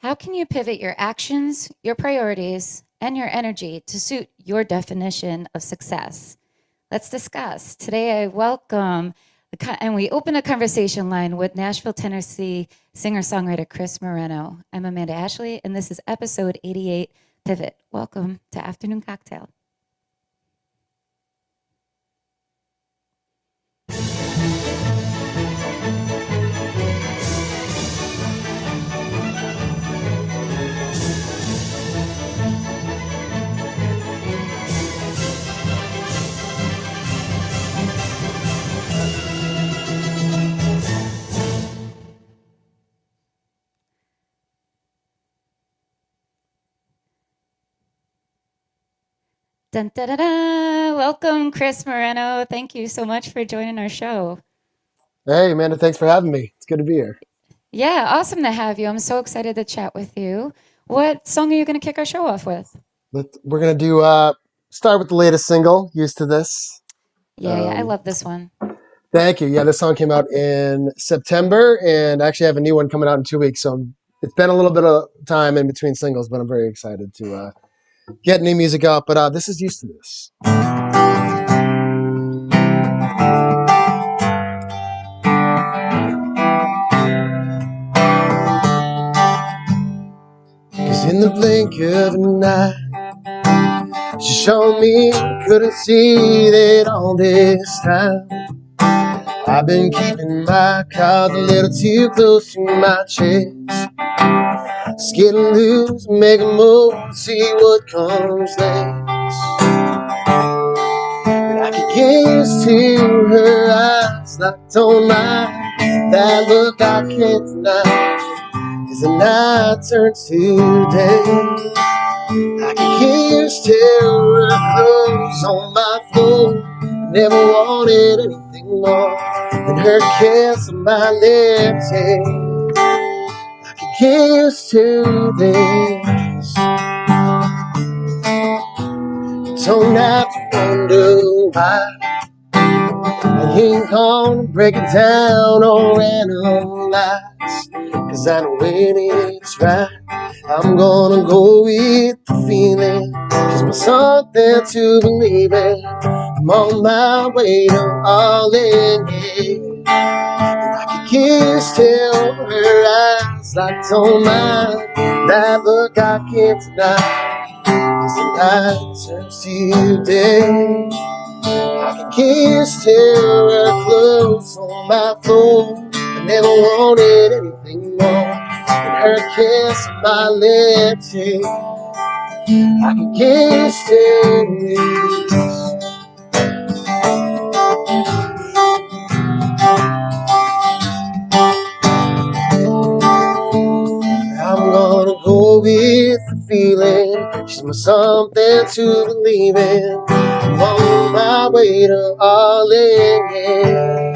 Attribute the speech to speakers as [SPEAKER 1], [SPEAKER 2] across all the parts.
[SPEAKER 1] How can you pivot your actions, your priorities, and your energy to suit your definition of success? Let's discuss. Today, I welcome and we open a conversation line with Nashville, Tennessee singer-songwriter Chris Moreno. I'm Amanda Ashley, and this is episode 88, Pivot. Welcome to Afternoon Cocktail. Dun, da, da, da. Welcome, Chris Moreno. Thank you so much for joining our show.
[SPEAKER 2] Hey, Amanda, thanks for having me. It's good to be here.
[SPEAKER 1] Yeah, awesome to have you. I'm so excited to chat with you. What song are you going to kick our show off with?
[SPEAKER 2] We're going to do start with the latest single, Used to This.
[SPEAKER 1] Yeah, I love this one.
[SPEAKER 2] Thank you. Yeah, this song came out in September, and I actually have a new one coming out in 2 weeks. So it's been a little bit of time in between singles, but I'm very excited to get new music out. But this is Used to This. Cause in the blink of an eye, she showed me couldn't see that all this time I've been keeping my cards a little too close to my chest. Getting loose, make a move, see what comes next. But I could get used to her eyes locked on mine. That look I can't deny as the night turns to day. I could get used to her clothes on my floor. Never wanted anything more than her kiss on my lips. I could get used to this. Don't have to wonder why. I ain't gonna break it down or analyze, cause I know when it's right, I'm gonna go with the feeling. Just want something to believe in. I'm on my way to all in, yeah. I can kiss till her eyes locked on mine. That look I can't deny as the night turns to day. I can kiss till her clothes on my floor. I never wanted anything more than her kiss on my lips. Yeah. I can kiss till this. I'm gonna go with the feeling. She's my something to believe in. I'm on my way to all in, yeah.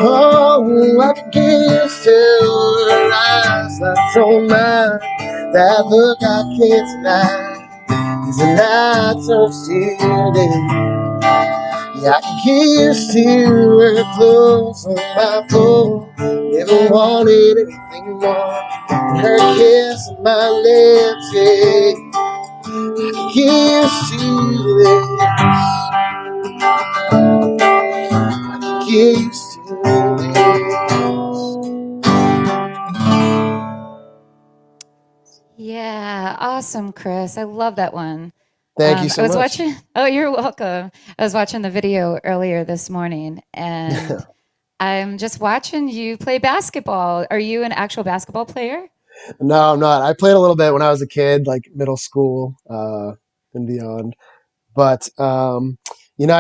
[SPEAKER 2] Oh, I can kiss till her eyes locked on mine. That look I can't deny as the night turns to day. Yeah, I can kiss till her clothes on my floor. Never wanted anything more than her kiss on my lips. Yeah, I can kiss till this. I can kiss till this.
[SPEAKER 1] Yeah, awesome, Chris. I love that one.
[SPEAKER 2] Thank you
[SPEAKER 1] I
[SPEAKER 2] so
[SPEAKER 1] was
[SPEAKER 2] much.
[SPEAKER 1] watching, oh, you're welcome. I was watching the video earlier this morning, and I'm just watching you play basketball. Are you an actual basketball player?
[SPEAKER 2] No, I'm not. I played a little bit when I was a kid, like middle school and beyond. But I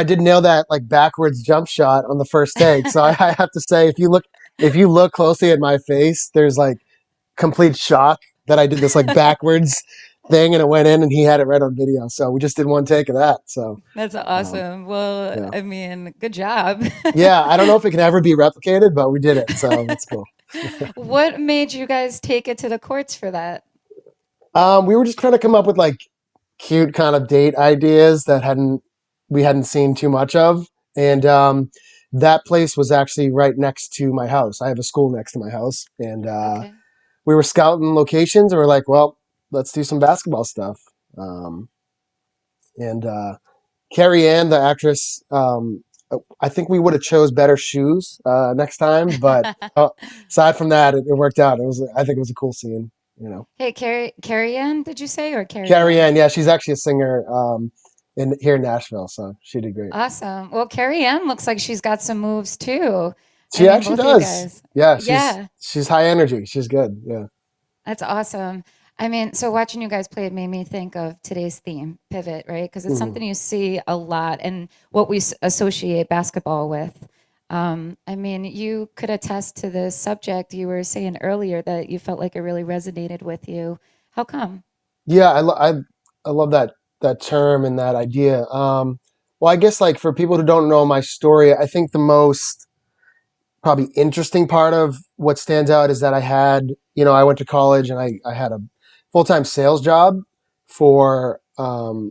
[SPEAKER 2] did nail that like backwards jump shot on the first take. So I have to say, if you look closely at my face, there's like complete shock that I did this like backwards thing and it went in, and he had it right on video. So we just did one take of that. So
[SPEAKER 1] That's
[SPEAKER 2] um,
[SPEAKER 1] awesome. Well,
[SPEAKER 2] yeah,
[SPEAKER 1] I mean, good job.
[SPEAKER 2] yeah. I don't know if it can ever be replicated, but we did it. So that's cool.
[SPEAKER 1] What made you guys take it to the courts for that?
[SPEAKER 2] We were just trying to come up with like cute kind of date ideas that we hadn't seen too much of. And that place was actually right next to my house. I have a school next to my house, and
[SPEAKER 1] Okay.
[SPEAKER 2] we were scouting locations, and we're like, well, let's do some basketball stuff. Um, and Carrie Ann, the actress, I think we would have chose better shoes next time, but aside from that, it worked out. I think it was a cool scene. You know,
[SPEAKER 1] Hey, Carrie Ann, did you say, or Carrie
[SPEAKER 2] Carrie
[SPEAKER 1] Ann?
[SPEAKER 2] Ann, yeah, she's actually a singer in here in Nashville, so she did great.
[SPEAKER 1] Awesome. Well, Carrie Ann looks like she's got some moves too. I
[SPEAKER 2] She
[SPEAKER 1] mean,
[SPEAKER 2] actually
[SPEAKER 1] both of you
[SPEAKER 2] does.
[SPEAKER 1] guys.
[SPEAKER 2] Yeah,
[SPEAKER 1] Yeah,
[SPEAKER 2] she's high energy. She's good. Yeah.
[SPEAKER 1] that's awesome. I mean, so watching you guys play it made me think of today's theme, pivot, right? Because it's
[SPEAKER 2] Mhm.
[SPEAKER 1] something you see a lot and what we associate basketball with. I mean, you could attest to the subject you were saying earlier that you felt like it really resonated with you. How come?
[SPEAKER 2] Yeah, I love that term and that idea. Well, I guess like for people who don't know my story, I think the most probably interesting part of what stands out is that I went to college and I had a full time sales job for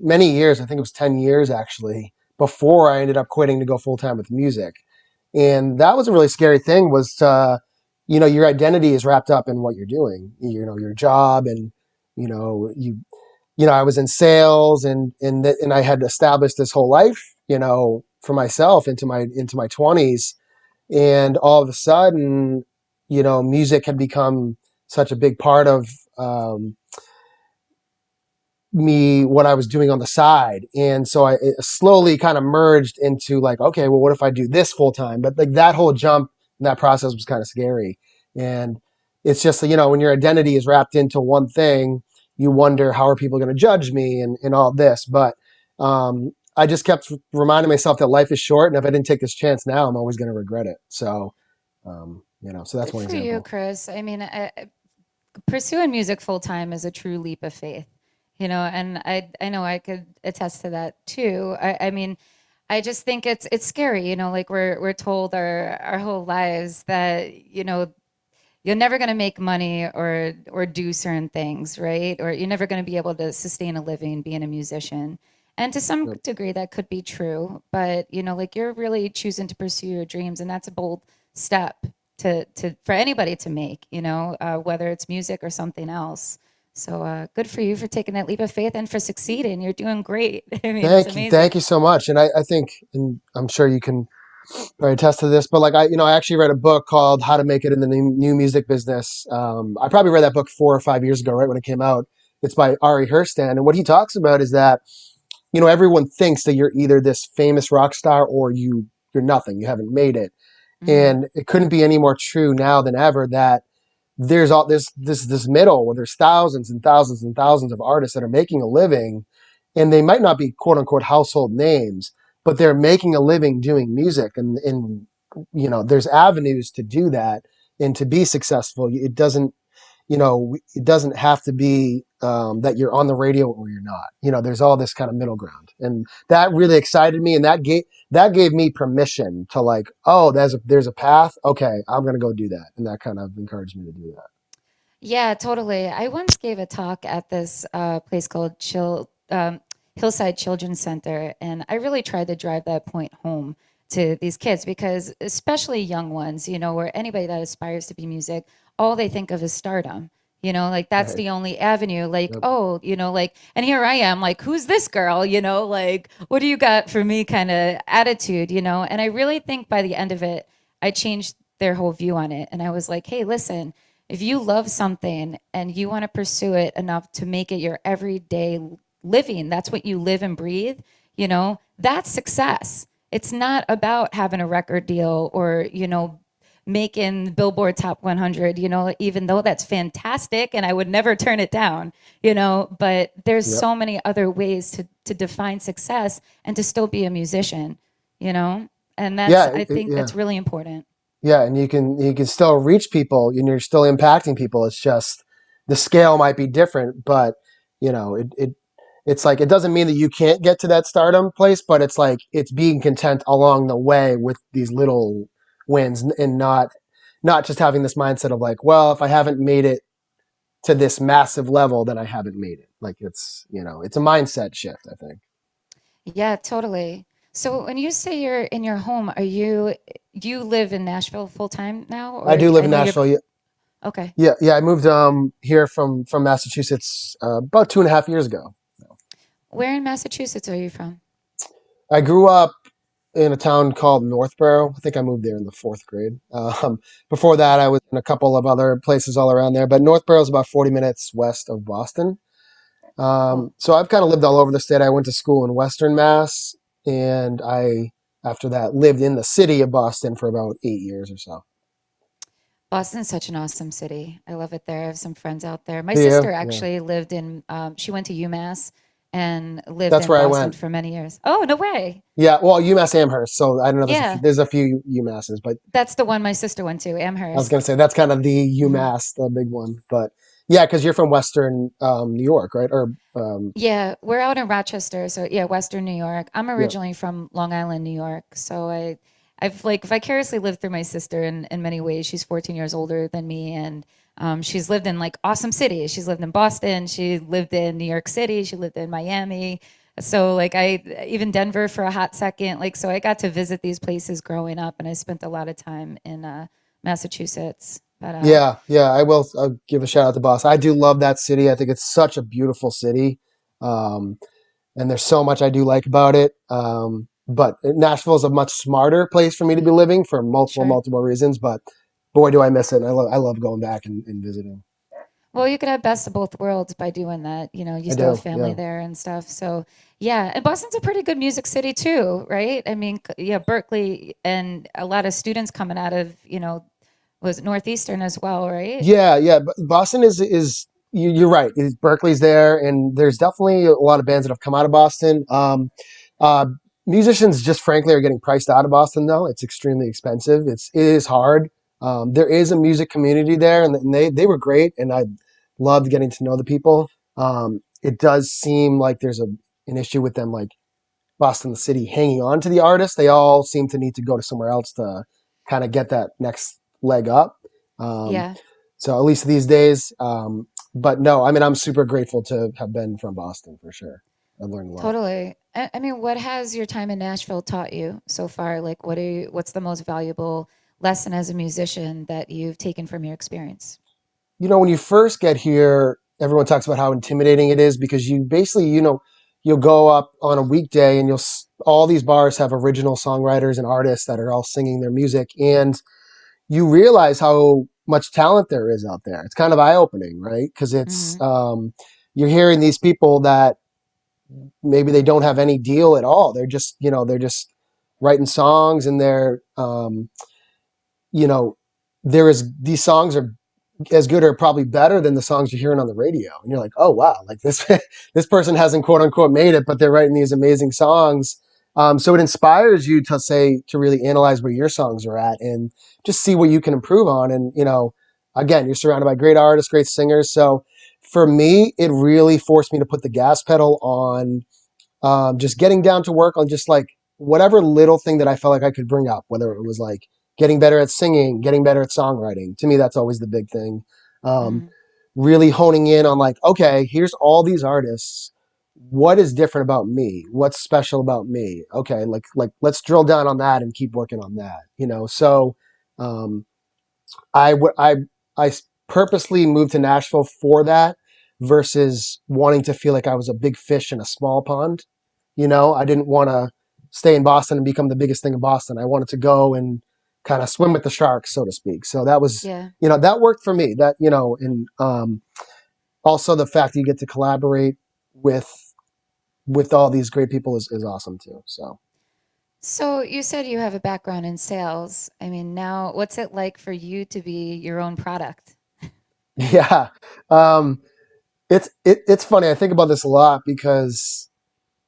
[SPEAKER 2] many years. I think it was 10 years actually before I ended up quitting to go full time with music. And that was a really scary thing was your identity is wrapped up in what you're doing, your job and, you know, I was in sales and I had established this whole life, for myself into my 20s, and all of a sudden, music had become such a big part of um, me, what I was doing on the side. And so it slowly kind of merged into like, okay, well, what if I do this full time? But like that whole jump, that process was kind of scary. And it's just, when your identity is wrapped into one thing, you wonder how are people going to judge me and all this. But I just kept reminding myself that life is short. And if I didn't take this chance now, I'm always going to regret it. So that's
[SPEAKER 1] Good
[SPEAKER 2] one
[SPEAKER 1] for you,
[SPEAKER 2] example.
[SPEAKER 1] Chris. I mean, pursuing music full time is a true leap of faith, and I know I could attest to that too. I mean, I just think it's scary, like we're told our whole lives that, you're never going to make money or do certain things, right? Or you're never going to be able to sustain a living being a musician. And to some
[SPEAKER 2] Yep.
[SPEAKER 1] degree that could be true, but like you're really choosing to pursue your dreams, and that's a bold step to for anybody to make, whether it's music or something else. So good for you for taking that leap of faith and for succeeding. You're doing great. I mean, it's
[SPEAKER 2] Thank
[SPEAKER 1] amazing.
[SPEAKER 2] you so much. And I think, and I'm sure you can probably attest to this, but like I actually read a book called How to Make It in the New Music Business. I probably read that book 4 or 5 years ago, right when it came out. It's by Ari Herstand, and what he talks about is that everyone thinks that you're either this famous rock star or you're nothing. You haven't made it,
[SPEAKER 1] Mm,
[SPEAKER 2] and it couldn't be any more true now than ever that there's all this middle where there's thousands and thousands and thousands of artists that are making a living, and they might not be quote unquote household names, but they're making a living doing music, and there's avenues to do that and to be successful. It doesn't have to be that you're on the radio or you're not. There's all this kind of middle ground, and that really excited me, and that gave me permission to like, oh, there's a path. Okay, I'm gonna go do that, and that kind of encouraged me to do that.
[SPEAKER 1] yeah, totally. I once gave a talk at this place called Hillside Children's Center, and I really tried to drive that point home to these kids because, especially young ones, or anybody that aspires to be music, all they think of is stardom. Like that's
[SPEAKER 2] Right.
[SPEAKER 1] the only avenue. Like,
[SPEAKER 2] Yep.
[SPEAKER 1] oh, like, and here I am, like, who's this girl? Like, what do you got for me kind of attitude, And I really think by the end of it, I changed their whole view on it. And I was like, hey, listen, if you love something and you want to pursue it enough to make it your everyday living, that's what you live and breathe, that's success. It's not about having a record deal or, making Billboard Top 100, even though that's fantastic and I would never turn it down, but there's
[SPEAKER 2] Yep.
[SPEAKER 1] so many other ways to define success and to still be a musician, you know? And
[SPEAKER 2] Yeah.
[SPEAKER 1] I think
[SPEAKER 2] Yeah.
[SPEAKER 1] that's really important.
[SPEAKER 2] Yeah. And you can still reach people, and you're still impacting people. It's just the scale might be different, but it's like it doesn't mean that you can't get to that stardom place, but it's like it's being content along the way with these little wins, and not just having this mindset of like, well, if I haven't made it to this massive level, then I haven't made it. Like it's, it's a mindset shift, I think.
[SPEAKER 1] Yeah, totally. So when you say you're in your home, you live in Nashville full time now,
[SPEAKER 2] I
[SPEAKER 1] or
[SPEAKER 2] do live
[SPEAKER 1] I
[SPEAKER 2] in
[SPEAKER 1] know you're
[SPEAKER 2] Nashville. Yeah,
[SPEAKER 1] okay.
[SPEAKER 2] yeah. I moved here from Massachusetts about 2.5 years ago.
[SPEAKER 1] Where in Massachusetts are you from?
[SPEAKER 2] I grew up in a town called Northborough. I think I moved there in the fourth grade. Before that, I was in a couple of other places all around there, but Northborough is about 40 minutes west of Boston.
[SPEAKER 1] Cool.
[SPEAKER 2] So I've kind of lived all over the state. I went to school in Western Mass, and after that, lived in the city of Boston for about 8 years or so.
[SPEAKER 1] Boston's such an awesome city. I love it there. I have some friends out there. My
[SPEAKER 2] Yeah,
[SPEAKER 1] sister
[SPEAKER 2] yeah.
[SPEAKER 1] actually lived in, she went to UMass and lived
[SPEAKER 2] That's
[SPEAKER 1] in
[SPEAKER 2] where I
[SPEAKER 1] Boston
[SPEAKER 2] went.
[SPEAKER 1] for many years. Oh, no way.
[SPEAKER 2] Yeah, well, UMass Amherst. So I don't know.
[SPEAKER 1] Yeah,
[SPEAKER 2] There's a few UMasses, but
[SPEAKER 1] that's the one my sister went to,
[SPEAKER 2] I was
[SPEAKER 1] Amherst.
[SPEAKER 2] gonna say that's kind of the
[SPEAKER 1] Mhm.
[SPEAKER 2] UMass, the big one. But yeah, because you're from Western New York, right? Or
[SPEAKER 1] Yeah, we're out in Rochester, so yeah, Western New York. I'm
[SPEAKER 2] yeah,
[SPEAKER 1] originally from Long Island, New York, so I've like vicariously lived through my sister in many ways. She's 14 years older than me, and she's lived in like awesome cities. She's lived in Boston, she lived in New York City, she lived in Miami. So like I even Denver for a hot second. Like so I got to visit these places growing up, and I spent a lot of time in Massachusetts. But
[SPEAKER 2] yeah. I'll give a shout out to Boston. I do love that city. I think it's such a beautiful city. Um, and there's so much I do like about it. But Nashville is a much smarter place for me to be living for
[SPEAKER 1] sure.
[SPEAKER 2] multiple reasons. But boy, do I miss it! And I love going back and visiting.
[SPEAKER 1] Well, you could have best of both worlds by doing that. You know, you
[SPEAKER 2] I
[SPEAKER 1] still have
[SPEAKER 2] do,
[SPEAKER 1] family
[SPEAKER 2] yeah,
[SPEAKER 1] there and stuff. So, yeah, and Boston's a pretty good music city too, right? I mean, yeah, Berkeley and a lot of students coming out of, was it Northeastern as well, right?
[SPEAKER 2] yeah. But Boston is you're right. Berkeley's there, and there's definitely a lot of bands that have come out of Boston. Uh, Musicians just frankly are getting priced out of Boston though. It's extremely expensive. It is hard. There is a music community there, and they were great, and I loved getting to know the people. It does seem like there's an issue with them, like Boston, the city, hanging on to the artists. They all seem to need to go to somewhere else to kind of get that next leg up. Um,
[SPEAKER 1] Yeah,
[SPEAKER 2] so at least these days. But no, I mean, I'm super grateful to have been from Boston for sure. I learned a lot.
[SPEAKER 1] totally. I mean, what has your time in Nashville taught you so far? Like, what's the most valuable lesson as a musician that you've taken from your experience?
[SPEAKER 2] When you first get here, everyone talks about how intimidating it is because you basically, you'll go up on a weekday and all these bars have original songwriters and artists that are all singing their music. And you realize how much talent there is out there. It's kind of eye opening, right? Because
[SPEAKER 1] Hmm.
[SPEAKER 2] you're hearing these people that maybe they don't have any deal at all. They're just writing songs and you know, these songs are as good or probably better than the songs you're hearing on the radio. And you're like, oh wow, like this this person hasn't quote unquote made it, but they're writing these amazing songs. So it inspires you to really analyze where your songs are at and just see what you can improve on. And again, you're surrounded by great artists, great singers. So for me, it really forced me to put the gas pedal on just getting down to work on just like whatever little thing that I felt like I could bring up, whether it was like getting better at singing, getting better at songwriting. To me, that's always the big thing. Um,
[SPEAKER 1] Hmm.
[SPEAKER 2] Really honing in on like, okay, here's all these artists. What is different about me? What's special about me? Okay, like let's drill down on that and keep working on that. So um, I purposely moved to Nashville for that versus wanting to feel like I was a big fish in a small pond. I didn't want to stay in Boston and become the biggest thing in Boston. I wanted to go and kind of swim with the sharks, so to speak. So that was,
[SPEAKER 1] Yeah.
[SPEAKER 2] that worked for me. And also the fact that you get to collaborate with all these great people is awesome too. So
[SPEAKER 1] So you said you have a background in sales. I mean, now what's it like for you to be your own product?
[SPEAKER 2] yeah, um, it's funny. I think about this a lot because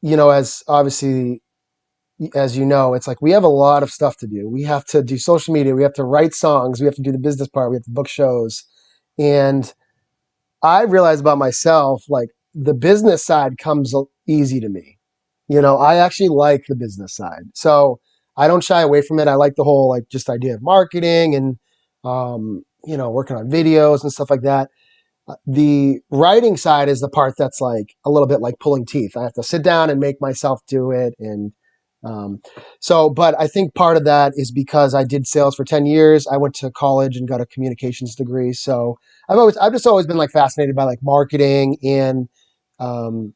[SPEAKER 2] as obviously as you know, it's like we have a lot of stuff to do. We have to do social media, we have to write songs, we have to do the business part, we have to book shows. And I realize about myself, like the business side comes easy to me. I actually like the business side. So I don't shy away from it. I like the whole just idea of marketing and working on videos and stuff like that. The writing side is the part that's like a little bit like pulling teeth. I have to sit down and make myself do it. And um, but I think part of that is because I did sales for 10 years. I went to college and got a communications degree. So I've just always been like fascinated by like marketing and um,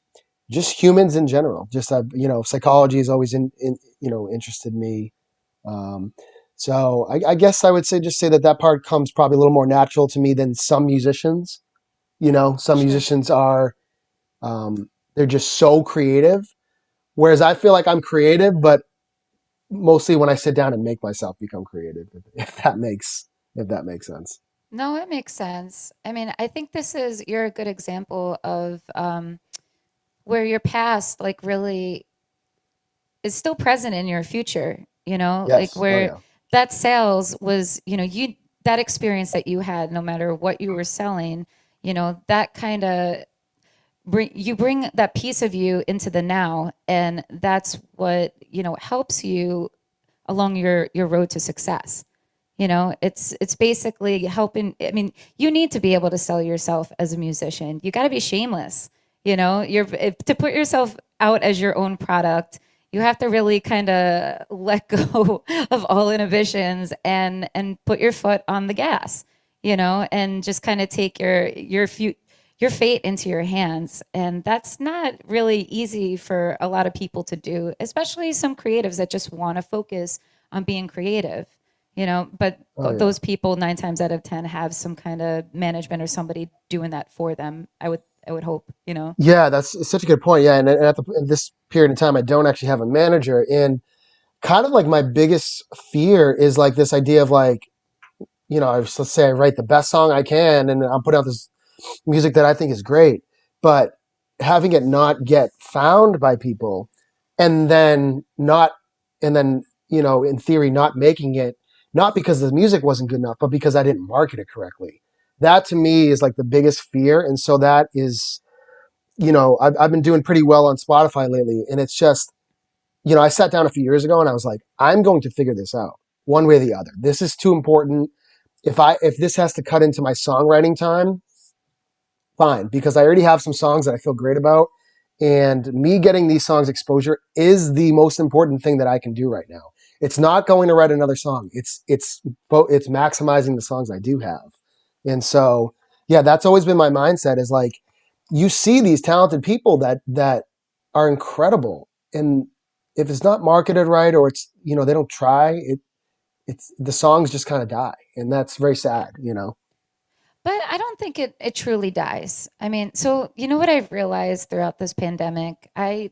[SPEAKER 2] just humans in general. Just, psychology is always interested me. Um, I guess I would say that part comes probably a little more natural to me than some musicians. Some
[SPEAKER 1] Sure.
[SPEAKER 2] musicians are, they're just so creative. Whereas I feel like I'm creative, but mostly when I sit down and make myself become creative, if that makes sense.
[SPEAKER 1] No, it makes sense. I mean, I think you're a good example of where your past like really is still present in your future, like
[SPEAKER 2] Yes. Oh
[SPEAKER 1] where
[SPEAKER 2] yeah.
[SPEAKER 1] that sales was, that experience that you had, no matter what you were selling, that kind of bring that piece of you into the now. And that's what, helps you along your road to success. It's basically helping. I mean, you need to be able to sell yourself as a musician. You got to be shameless. To put yourself out as your own product, you have to really kind of let go of all inhibitions and put your foot on the gas, and just kind of take your fate into your hands. And that's not really easy for a lot of people to do, especially some creatives that just want to focus on being creative, but
[SPEAKER 2] Oh yeah.
[SPEAKER 1] those people 9 times out of 10 have some kind of management or somebody doing that for them. I would hope.
[SPEAKER 2] Yeah, that's such a good point. Yeah, and in this period of time, I don't actually have a manager, and kind of like my biggest fear is like this idea of like, let's say I write the best song I can, and I'll put out this music that I think is great, but having it not get found by people, and then not, and then in theory, not making it, not because the music wasn't good enough, but because I didn't market it correctly. That to me is like the biggest fear, and so that is, I've been doing pretty well on Spotify lately, and it's just, I sat down a few years ago and I was like, I'm going to figure this out one way or the other. This is too important. If this has to cut into my songwriting time, fine, because I already have some songs that I feel great about. And me getting these songs exposure is the most important thing that I can do right now. It's not going to write another song. It's maximizing the songs I do have. And so, yeah, that's always been my mindset is like, you see these talented people that are incredible. And if it's not marketed right, or they don't try, it's the songs just kind of die. And that's very sad.
[SPEAKER 1] But I don't think it truly dies. I mean, so you know what I've realized throughout this pandemic? I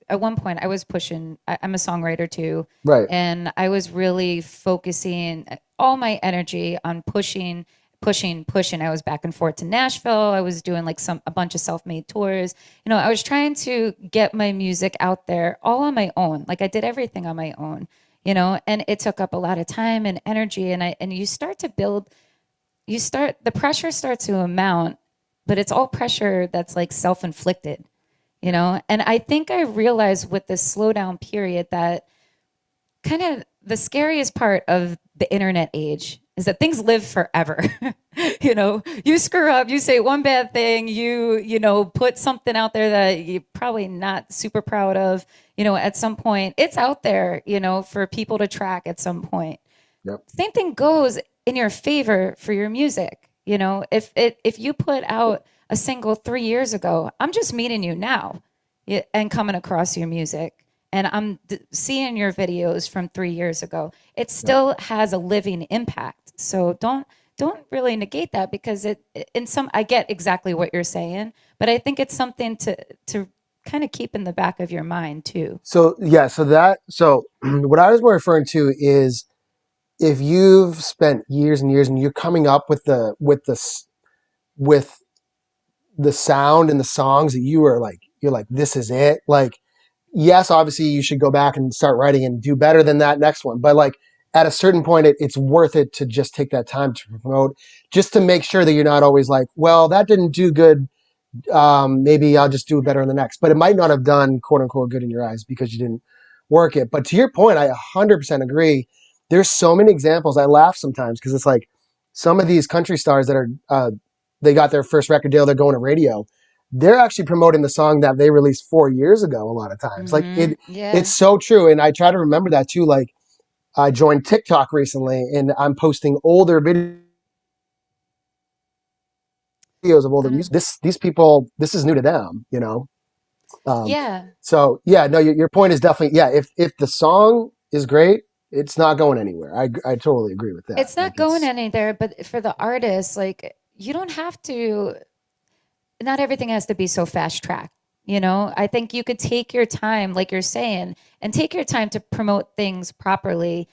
[SPEAKER 1] at one point I was pushing. I'm a songwriter too,
[SPEAKER 2] Right.
[SPEAKER 1] and I was really focusing all my energy on pushing, pushing, pushing. I was back and forth to Nashville. I was doing like a bunch of self-made tours. I was trying to get my music out there all on my own. Like I did everything on my own. And it took up a lot of time and energy. And you start to build the pressure starts to amount, but it's all pressure that's like self-inflicted, and I think I realized with this slowdown period that kind of the scariest part of the internet age is that things live forever. You screw up, you say one bad thing, put something out there that you're probably not super proud of, at some point it's out there, for people to track at some point.
[SPEAKER 2] Yep.
[SPEAKER 1] Same thing goes in your favor for your music. If you put out a single 3 years ago, I'm just meeting you now, and coming across your music, and I'm seeing your videos from 3 years ago. It
[SPEAKER 2] Yep.
[SPEAKER 1] still has a living impact. So don't really negate that, because I get exactly what you're saying, but I think it's something to kind of keep in the back of your mind too.
[SPEAKER 2] So yeah, so what I was more referring to is if you've spent years and years and you're coming up with the sound and the songs that you're like this is it. Like yes, obviously you should go back and start writing and do better than that next one. But like at a certain point, it's worth it to just take that time to promote, just to make sure that you're not always like, well, that didn't do good. Maybe I'll just do it better in the next. But it might not have done quote unquote good in your eyes because you didn't work it. But to your point, I 100% agree. There's so many examples. I laugh sometimes because it's like some of these country stars that are they got their first record deal, they're going to radio. They're actually promoting the song that they released 4 years ago. A lot of times, like it's
[SPEAKER 1] Yeah.
[SPEAKER 2] so true, and I try to remember that too. Like I joined TikTok recently, and I'm posting older videos of older
[SPEAKER 1] Uh,
[SPEAKER 2] music. These people, this is new to them, you know. Um,
[SPEAKER 1] yeah.
[SPEAKER 2] so yeah, no, your point is definitely yeah. If the song is great, it's not going anywhere. I totally agree with that.
[SPEAKER 1] It's
[SPEAKER 2] Like
[SPEAKER 1] not going
[SPEAKER 2] it's
[SPEAKER 1] any there, but for the artist, like you don't have to, not everything has to be so fast tracked. You know, I think you could take your time, like you're saying, and take your time to promote things properly.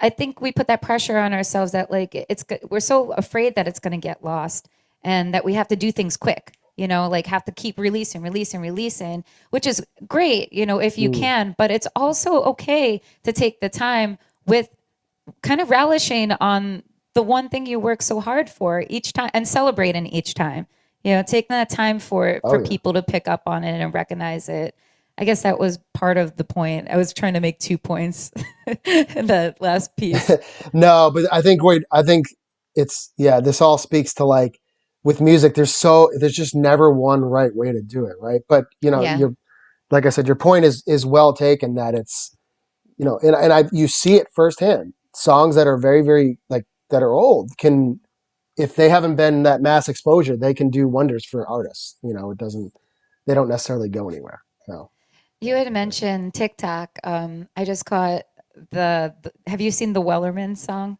[SPEAKER 1] I think we put that pressure on ourselves that like we're so afraid that it's going to get lost and that we have to do things quick, you know, like have to keep releasing, which is great, you know, if you
[SPEAKER 2] mm,
[SPEAKER 1] can, but it's also okay to take the time with kind of relishing on the one thing you work so hard for each time and celebrating each time. You know, taking that time
[SPEAKER 2] oh
[SPEAKER 1] for
[SPEAKER 2] yeah.
[SPEAKER 1] people to pick up on it and recognize it. I guess that was part of the point. I was trying to make 2 points in that last piece.
[SPEAKER 2] No, but I think it's yeah. This all speaks to like with music. There's just never one right way to do it, right? But you know,
[SPEAKER 1] Yeah.
[SPEAKER 2] you're like I said, your point is well taken. That it's you know, and I you see it firsthand. Songs that are very like that are old can if they haven't been that mass exposure, they can do wonders for artists. You know, it doesn't they don't necessarily go anywhere. So
[SPEAKER 1] You had mentioned TikTok. I just caught have you seen the Wellerman song?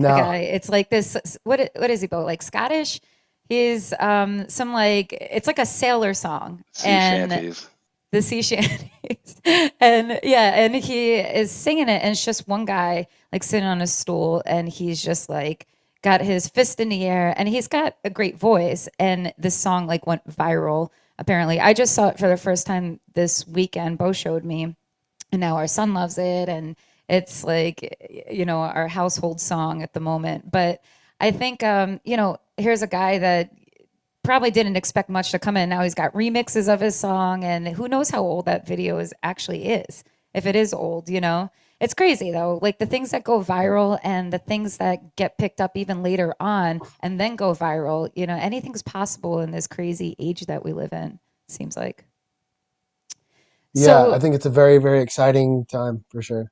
[SPEAKER 1] The
[SPEAKER 2] no,
[SPEAKER 1] guy, it's like this, what is he about? Like Scottish? He's some like it's like a sailor song.
[SPEAKER 3] Sea
[SPEAKER 1] And
[SPEAKER 3] shanties.
[SPEAKER 1] the sea shanties. And yeah, and he is singing it, and it's just one guy like sitting on a stool, and he's just like got his fist in the air, and he's got a great voice. And this song like went viral. Apparently, I just saw it for the first time this weekend. Beau showed me, and now our son loves it, and it's like you know our household song at the moment. But I think you know here's a guy that probably didn't expect much to come in. Now he's got remixes of his song, and who knows how old that video is actually is. If it is old, you know, it's crazy though. Like the things that go viral and the things that get picked up even later on and then go viral. You know, anything's possible in this crazy age that we live in. Seems like.
[SPEAKER 2] yeah, I
[SPEAKER 1] So
[SPEAKER 2] think it's a very exciting time for sure.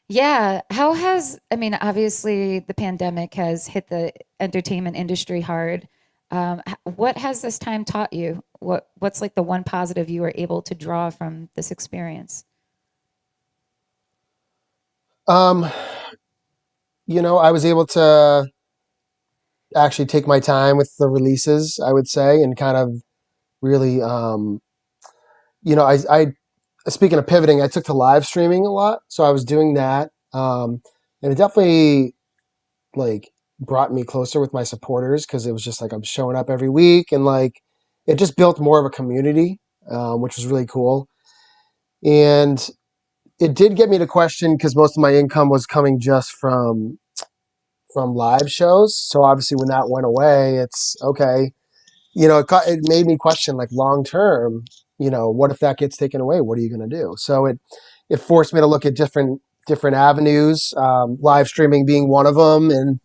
[SPEAKER 1] yeah, how has, I mean, obviously the pandemic has hit the entertainment industry hard. What has this time taught you? What's like the one positive you were able to draw from this experience?
[SPEAKER 2] Um, you know, I was able to actually take my time with the releases, I would say, and kind of really, you know, I speaking of pivoting, I took to live streaming a lot, so I was doing that, and it definitely like brought me closer with my supporters because it was just like I'm showing up every week, and like it just built more of a community, which was really cool, and it did get me to question because most of my income was coming just from live shows. So obviously, when that went away, it's okay. You know, it made me question like long term. You know, what if that gets taken away? What are you going to do? So it forced me to look at different avenues, live streaming being one of them, and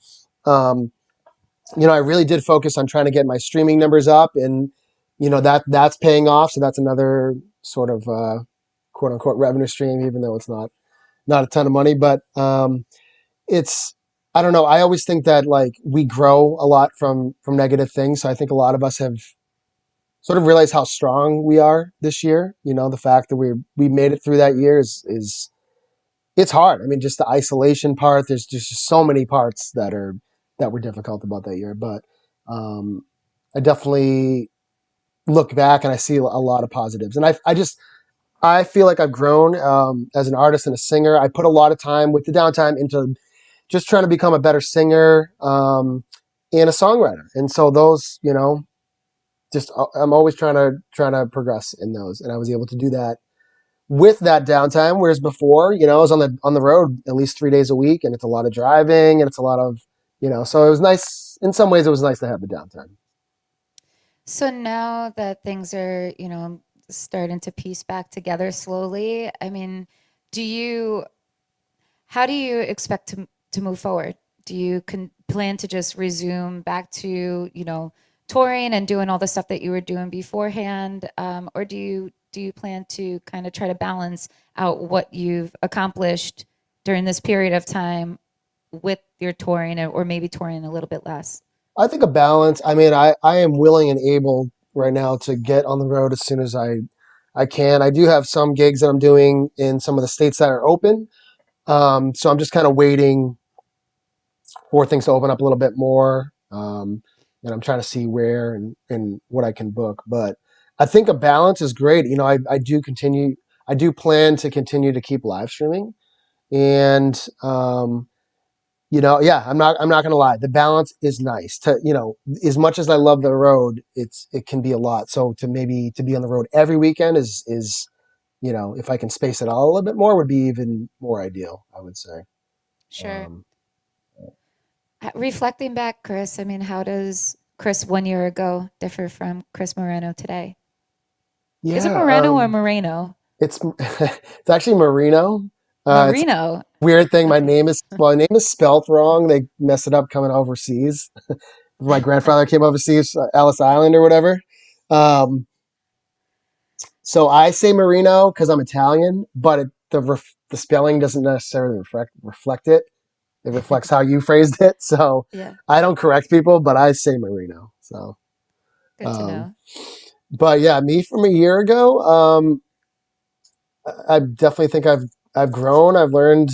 [SPEAKER 2] um, you know, I really did focus on trying to get my streaming numbers up, and you know that's paying off. So that's another sort of quote unquote revenue stream, even though it's not a ton of money, but it's I don't know. I always think that like we grow a lot from negative things. So I think a lot of us have sort of realized how strong we are this year. You know, the fact that we made it through that year is it's hard. I mean, just the isolation part. There's just so many parts that were difficult about that year. But um, I definitely look back and I see a lot of positives. And I feel like I've grown as an artist and a singer. I put a lot of time with the downtime into just trying to become a better singer and a songwriter. And so those, you know, just I'm always trying to progress in those, and I was able to do that with that downtime. Whereas before, you know, I was on the road at least 3 days a week, and it's a lot of driving, and it's a lot of you know. So it was nice in some ways. It was nice to have the downtime.
[SPEAKER 1] So now that things are, you know, starting to piece back together slowly, I mean, do you how do you expect to move forward? Do you plan to just resume back to, touring and doing all the stuff that you were doing beforehand? Or do you plan to kind of try to balance out what you've accomplished during this period of time with your touring, or maybe touring a little bit less?
[SPEAKER 2] I think a balance. I mean, I am willing and able right now to get on the road as soon as I can. I do have some gigs that I'm doing in some of the states that are open. So I'm just kind of waiting for things to open up a little bit more. And I'm trying to see where and what I can book. But I think a balance is great. I do plan to continue to keep live streaming. And, yeah, I'm not going to lie. The balance is nice as much as I love the road, it can be a lot. So to be on the road every weekend is if I can space it out a little bit more would be even more ideal, I would say.
[SPEAKER 1] Sure.
[SPEAKER 2] Um,
[SPEAKER 1] Reflecting back, Chris, I mean, how does Chris 1 year ago differ from Chris Moreno today? Is it
[SPEAKER 2] yeah,
[SPEAKER 1] Moreno or Moreno?
[SPEAKER 2] it's it's actually Marino. It's
[SPEAKER 1] Marino.
[SPEAKER 2] a weird thing.
[SPEAKER 1] Okay.
[SPEAKER 2] My name is spelt wrong. They messed it up coming overseas. My grandfather came overseas, Ellis Island or whatever. Um, so I say Marino because I'm Italian, but the spelling doesn't necessarily reflect it. It reflects how you phrased it. So
[SPEAKER 1] Yeah,
[SPEAKER 2] I don't correct people, but I say Marino. So,
[SPEAKER 1] good to
[SPEAKER 2] um,
[SPEAKER 1] know.
[SPEAKER 2] but yeah, me from a year ago. I definitely think I've grown. I've learned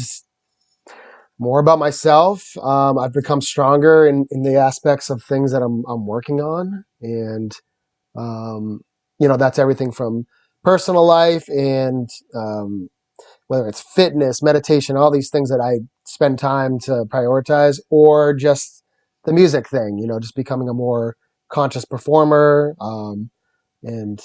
[SPEAKER 2] more about myself. I've become stronger in the aspects of things that I'm working on, and um, that's everything from personal life and whether it's fitness, meditation, all these things that I spend time to prioritize, or just the music thing. Just becoming a more conscious performer. And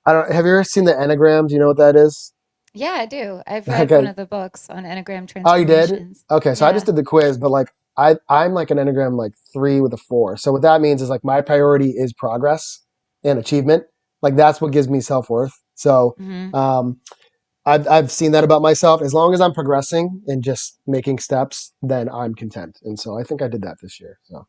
[SPEAKER 2] I don't. Have you ever seen the Enneagram? Do you know what that is?
[SPEAKER 1] Yeah, I do. I've read one
[SPEAKER 2] Okay.
[SPEAKER 1] of the books on Enneagram
[SPEAKER 2] Oh, you did?
[SPEAKER 1] transformations.
[SPEAKER 2] Okay, so I just
[SPEAKER 1] Yeah.
[SPEAKER 2] did the quiz, but like I'm like an Enneagram like 3 with a 4. So what that means is like my priority is progress and achievement. Like that's what gives me self-worth. So
[SPEAKER 1] Hmm.
[SPEAKER 2] um I've seen that about myself. As long as I'm progressing and just making steps, then I'm content. And so I think I did that this year. So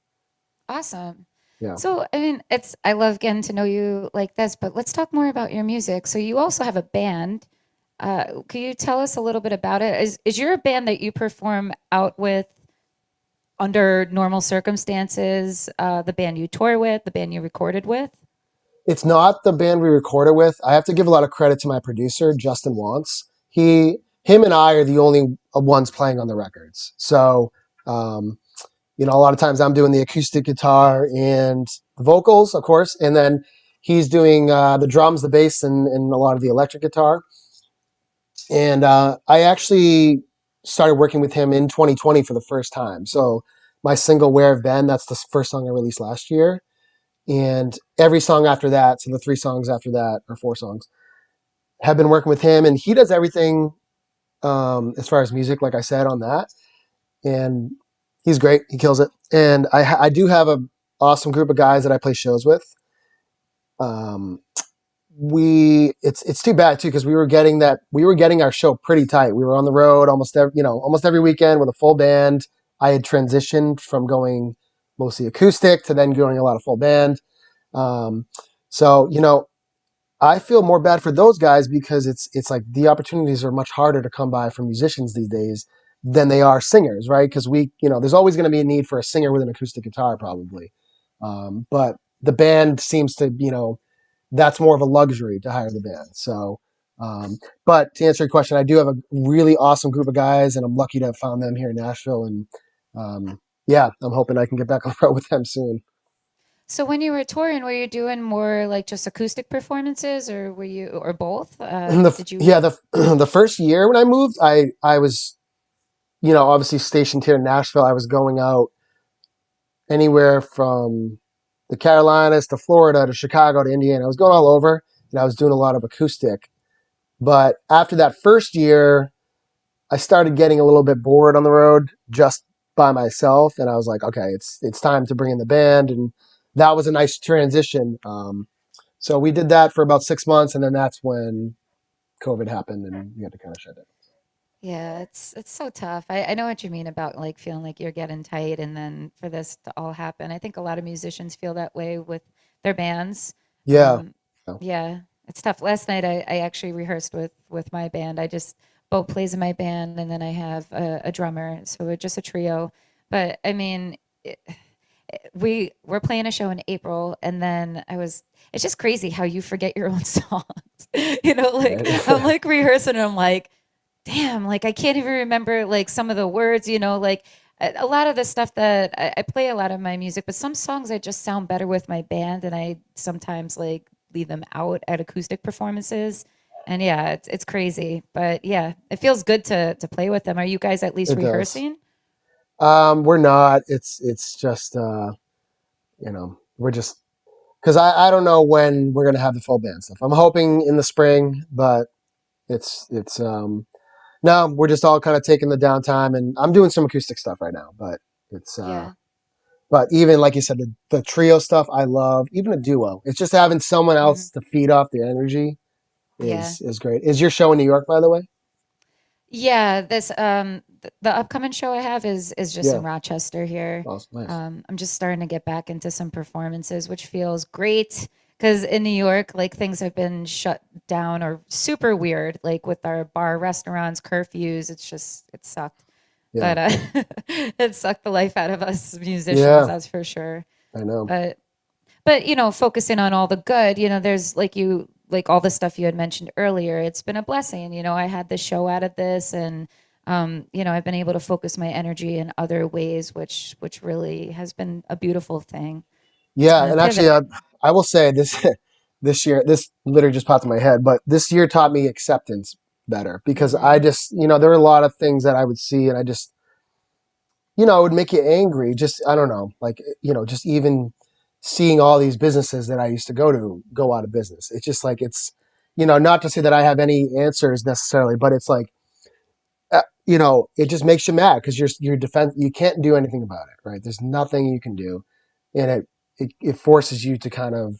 [SPEAKER 1] Awesome.
[SPEAKER 2] yeah.
[SPEAKER 1] So, I mean, I love getting to know you like this, but let's talk more about your music. So, you also have a band. Can you tell us a little bit about it? Is your band that you perform out with under normal circumstances, the band you tour with, the band you recorded with?
[SPEAKER 2] It's not the band we recorded with. I have to give a lot of credit to my producer, Justin Wants. Him and I are the only ones playing on the records. So, um, a lot of times I'm doing the acoustic guitar and the vocals, of course, and then he's doing the drums, the bass, and a lot of the electric guitar. And I actually started working with him in 2020 for the first time. So my single "Where I've Been," that's the first song I released last year, and every song after that, so the 3 songs after that, or 4 songs, have been working with him, and he does everything as far as music, like I said on that, and he's great. He kills it. And I do have a awesome group of guys that I play shows with. Um, it's too bad too because we were getting our show pretty tight. We were on the road almost every weekend with a full band. I had transitioned from going mostly acoustic to then going a lot of full band. Um, so I feel more bad for those guys because it's like the opportunities are much harder to come by for musicians these days than they are singers, right? Because there's always going to be a need for a singer with an acoustic guitar, probably. But the band seems to, that's more of a luxury to hire the band. So, but to answer your question, I do have a really awesome group of guys, and I'm lucky to have found them here in Nashville. And yeah, I'm hoping I can get back on the road with them soon.
[SPEAKER 1] So, when you were touring, were you doing more like just acoustic performances, or were you, or both? Did you?
[SPEAKER 2] The the first year when I moved, I was obviously stationed here in Nashville. I was going out anywhere from the Carolinas to Florida to Chicago to Indiana. I was going all over, and I was doing a lot of acoustic. But after that first year, I started getting a little bit bored on the road just by myself, and I was like, okay, it's time to bring in the band, and that was a nice transition. So we did that for about 6 months, and then that's when COVID happened, and we had to kind of shut it.
[SPEAKER 1] Yeah, it's so tough. I know what you mean about like feeling like you're getting tight and then for this to all happen. I think a lot of musicians feel that way with their bands.
[SPEAKER 2] Yeah.
[SPEAKER 1] Um, yeah, it's tough. Last night I actually rehearsed with my band. I just Beau plays in my band and then I have a drummer, so we're just a trio. But I mean, we were playing a show in April and then it's just crazy how you forget your own songs. Like I'm
[SPEAKER 2] Right.
[SPEAKER 1] like rehearsing and I'm like, damn, like I can't even remember like some of the words, like a lot of the stuff that I play a lot of my music, but some songs I just sound better with my band and I sometimes like leave them out at acoustic performances. And yeah, it's crazy. But yeah, it feels good to play with them. Are you guys at least
[SPEAKER 2] It does.
[SPEAKER 1] rehearsing?
[SPEAKER 2] We're not. It's just we're just because I don't know when we're gonna have the full band stuff. I'm hoping in the spring, but it's no, we're just all kind of taking the downtime, and I'm doing some acoustic stuff right now. But it's
[SPEAKER 1] Yeah.
[SPEAKER 2] but even like you said, the trio stuff I love, even a duo. It's just having someone
[SPEAKER 1] Hmm.
[SPEAKER 2] else to feed off the energy
[SPEAKER 1] Yeah.
[SPEAKER 2] is great. Is your show in New York, by the way?
[SPEAKER 1] Yeah, this the upcoming show I have is just in
[SPEAKER 2] Yeah,
[SPEAKER 1] Rochester here.
[SPEAKER 2] awesome, nice.
[SPEAKER 1] I'm just starting to get back into some performances, which feels great because in New York, like things have been shut down or super weird, like with our bar, restaurants, curfews. It sucked,
[SPEAKER 2] Yeah,
[SPEAKER 1] but it sucked the life out of us musicians,
[SPEAKER 2] yeah,
[SPEAKER 1] that's for sure.
[SPEAKER 2] I know.
[SPEAKER 1] But focusing on all the good, there's like all the stuff you had mentioned earlier. It's been a blessing. I had the show out of this, and I've been able to focus my energy in other ways, which really has been a beautiful thing.
[SPEAKER 2] Yeah, and actually,
[SPEAKER 1] Pivot.
[SPEAKER 2] I will say this this year, this literally just popped in my head, but this year taught me acceptance better because I
[SPEAKER 1] Hmm.
[SPEAKER 2] just, there were a lot of things that I would see, and I just, it would make you angry. Just, I don't know, like, just even seeing all these businesses that I used to go to go out of business. It's just like, not to say that I have any answers necessarily, but it's like, it just makes you mad because you're defense. You can't do anything about it, right? There's nothing you can do, and it forces you to kind of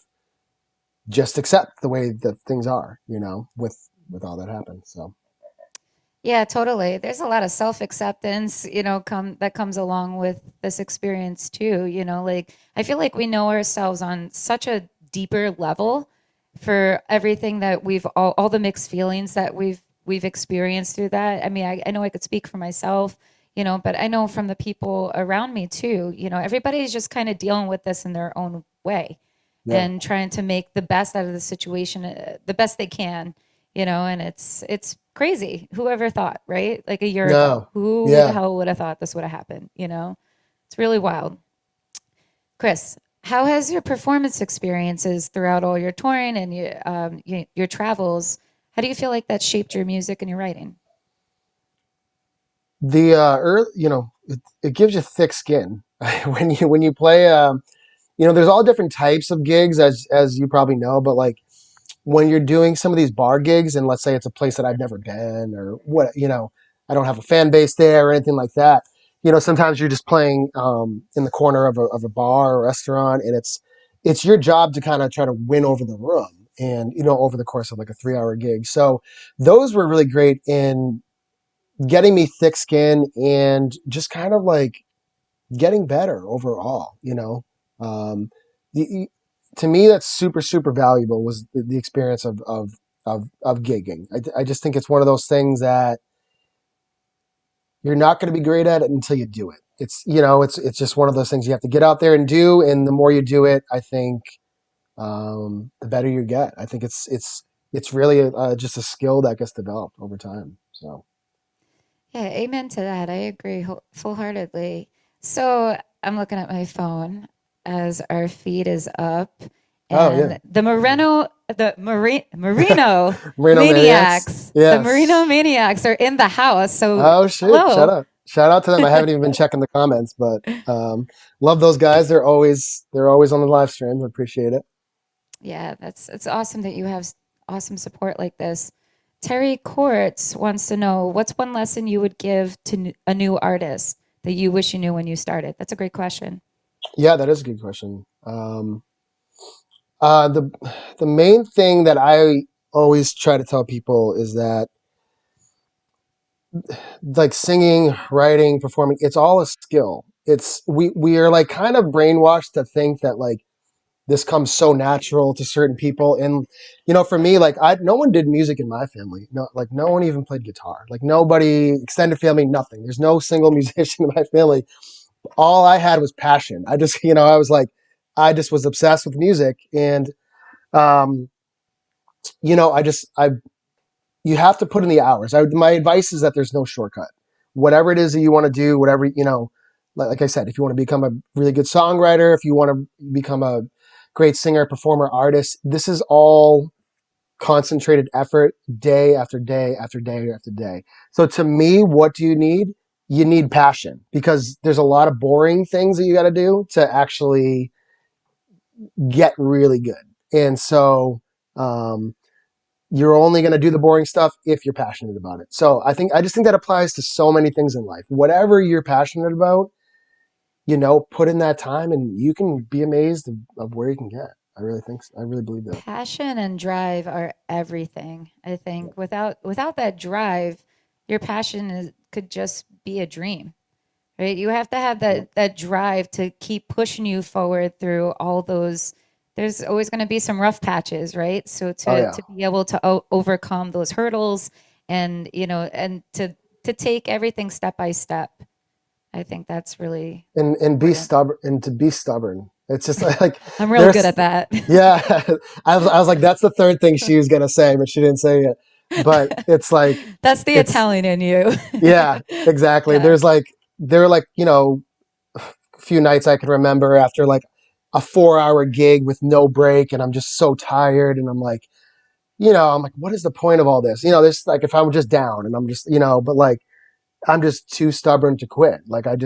[SPEAKER 2] just accept the way that things are, with all that happens. So
[SPEAKER 1] Yeah, totally. There's a lot of self-acceptance, that comes along with this experience too, like I feel like we know ourselves on such a deeper level for everything that all the mixed feelings that we've experienced through that. I mean, I know I could speak for myself, but I know from the people around me too, everybody's just kind of dealing with this in their own way
[SPEAKER 2] yeah,
[SPEAKER 1] and trying to make the best out of the situation, the best they can, and it's crazy. Whoever thought, right? Like a year ago,
[SPEAKER 2] no,
[SPEAKER 1] who the
[SPEAKER 2] yeah,
[SPEAKER 1] hell would have thought this would have happened? It's really wild. Chris, how has your performance experiences throughout all your touring and your travels? How do you feel like that shaped your music and your writing?
[SPEAKER 2] the early, it gives you thick skin when you play. There's all different types of gigs, as you probably know, but like when you're doing some of these bar gigs, and let's say it's a place that I've never been, or what, I don't have a fan base there or anything like that. Sometimes you're just playing in the corner of a bar or restaurant, and it's your job to kind of try to win over the room, and over the course of like a 3 hour gig. So those were really great in getting me thick skin and just kind of like getting better overall. Um, the, to me, that's super super valuable was the experience of gigging. I just think it's one of those things that you're not going to be great at it until you do it. It's just one of those things you have to get out there and do, and the more you do it, I think the better you get. I think it's really just a skill that gets developed over time. So
[SPEAKER 1] Yeah, amen to that. I agree full heartedly. So I'm looking at my phone as our feed is up,
[SPEAKER 2] oh yeah,
[SPEAKER 1] and Merino
[SPEAKER 2] Marino Maniacs,
[SPEAKER 1] the Merino
[SPEAKER 2] yes.
[SPEAKER 1] Maniacs are in the house. So
[SPEAKER 2] Oh shoot!
[SPEAKER 1] hello.
[SPEAKER 2] Shout out to them. I haven't even been checking the comments, but love those guys. They're always on the live stream. I appreciate it.
[SPEAKER 1] Yeah, it's awesome that you have awesome support like this. Terry Courts wants to know what's one lesson you would give to a new artist that you wish you knew when you started. That's a great question.
[SPEAKER 2] Yeah, that is a good question. The main thing that I always try to tell people is that like singing, writing, performing, it's all a skill. It's we are like kind of brainwashed to think that like this comes so natural to certain people. And for me, like I no one did music in my family. No, like no one even played guitar. Like nobody, extended family, nothing. There's no single musician in my family. All I had was passion. I just, I was like, I just was obsessed with music. And um, I you have to put in the hours. My advice is that there's no shortcut. Whatever it is that you want to do, whatever, like I said, if you want to become a really good songwriter, if you want to become a great singer, performer, artist, this is all concentrated effort day after day after day after day. So to me, what do you need? You need passion, because there's a lot of boring things that you got to do to actually get really good. And so, um, you're only going to do the boring stuff if you're passionate about it. So I just think that applies to so many things in life. Whatever you're passionate about, put in that time and you can be amazed of where you can get. I really think so. I really believe that.
[SPEAKER 1] Passion and drive are everything. I
[SPEAKER 2] Yeah.
[SPEAKER 1] think without that drive, your passion could just be a dream, right? You have to have
[SPEAKER 2] Yeah.
[SPEAKER 1] that drive to keep pushing you forward through all those. There's always going to be some rough patches, right? So
[SPEAKER 2] Oh
[SPEAKER 1] to
[SPEAKER 2] yeah.
[SPEAKER 1] to be able to overcome those hurdles and and to take everything step by step, I think that's really
[SPEAKER 2] And be
[SPEAKER 1] important.
[SPEAKER 2] stubborn, and to be stubborn. It's just like
[SPEAKER 1] I'm real good
[SPEAKER 2] there's
[SPEAKER 1] at that.
[SPEAKER 2] yeah. I was like, that's the third thing she was gonna say, but she didn't say it. But it's like
[SPEAKER 1] That's the
[SPEAKER 2] it's
[SPEAKER 1] Italian in you.
[SPEAKER 2] yeah, exactly.
[SPEAKER 1] Yeah.
[SPEAKER 2] There are like, a few nights I can remember after like a 4 hour gig with no break, and I'm just so tired, and I'm like, what is the point of all this? This, like, if I'm just down and I'm just, but like I'm just too stubborn to quit. Like and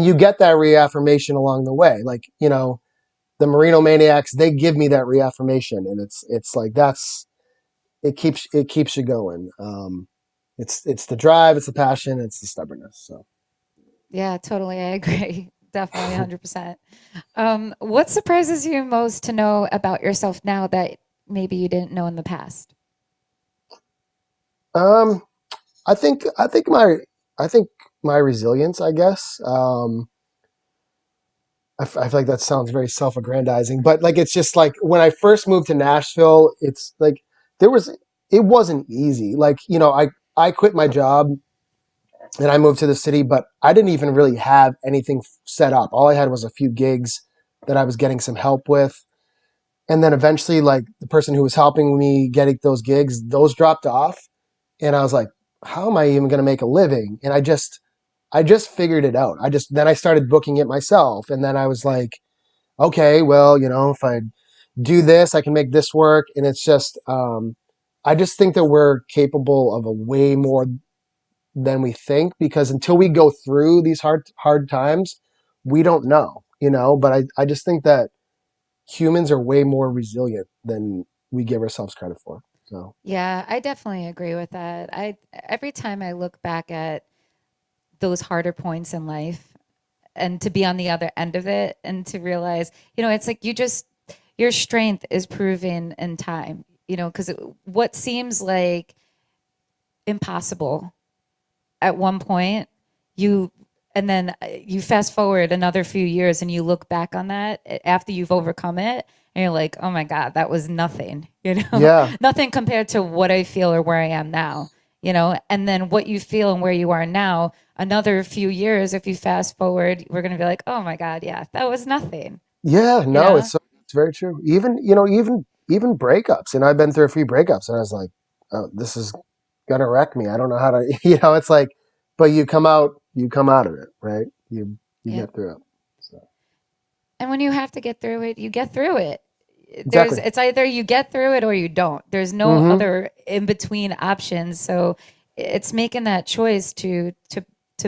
[SPEAKER 2] you get that reaffirmation along the way. Like, the Marino Maniacs, they give me that reaffirmation, and it's like it keeps you going. It's the drive, it's the passion, it's the stubbornness. So
[SPEAKER 1] Yeah, totally. I agree. Definitely 100%. What surprises you most to know about yourself now that maybe you didn't know in the past?
[SPEAKER 2] um I think my resilience, I guess. I feel like that sounds very self-aggrandizing, but like it's just like when I first moved to Nashville, it's like there was it wasn't easy. Like, I quit my job and I moved to the city, but I didn't even really have anything set up. All I had was a few gigs that I was getting some help with. And then eventually, like, the person who was helping me getting those gigs, those dropped off. And I was like, how am I even going to make a living? And I just figured it out. Then I started booking it myself. And then I was like, okay, well, if I do this, I can make this work. And it's just, I just think that we're capable of a way more than we think, because until we go through these hard times, we don't know. But I just think that humans are way more resilient than we give ourselves credit for. So
[SPEAKER 1] Yeah, I definitely agree with that. I every time I look back at those harder points in life and to be on the other end of it and to realize, it's like your strength is proven in time, because what seems like impossible at one point, you and then you fast forward another few years and you look back on that after you've overcome it and you're like, oh my god, that was nothing,
[SPEAKER 2] yeah,
[SPEAKER 1] nothing compared to what I feel or where I am now, and then what you feel and where you are now, another few years, if you fast forward, we're going to be like, oh my god, yeah, that was nothing,
[SPEAKER 2] yeah,
[SPEAKER 1] you
[SPEAKER 2] no,
[SPEAKER 1] know
[SPEAKER 2] it's very true. Even breakups, and I've been through a few breakups, and I was like, oh, this is gonna wreck me. I don't know how to, it's like, but you come out of it, right? You
[SPEAKER 1] yeah.
[SPEAKER 2] get through it. So
[SPEAKER 1] And when you have to get through it, you get through it.
[SPEAKER 2] exactly.
[SPEAKER 1] It's either you get through it or you don't. There's no
[SPEAKER 2] Hmm.
[SPEAKER 1] other in between options. So it's making that choice to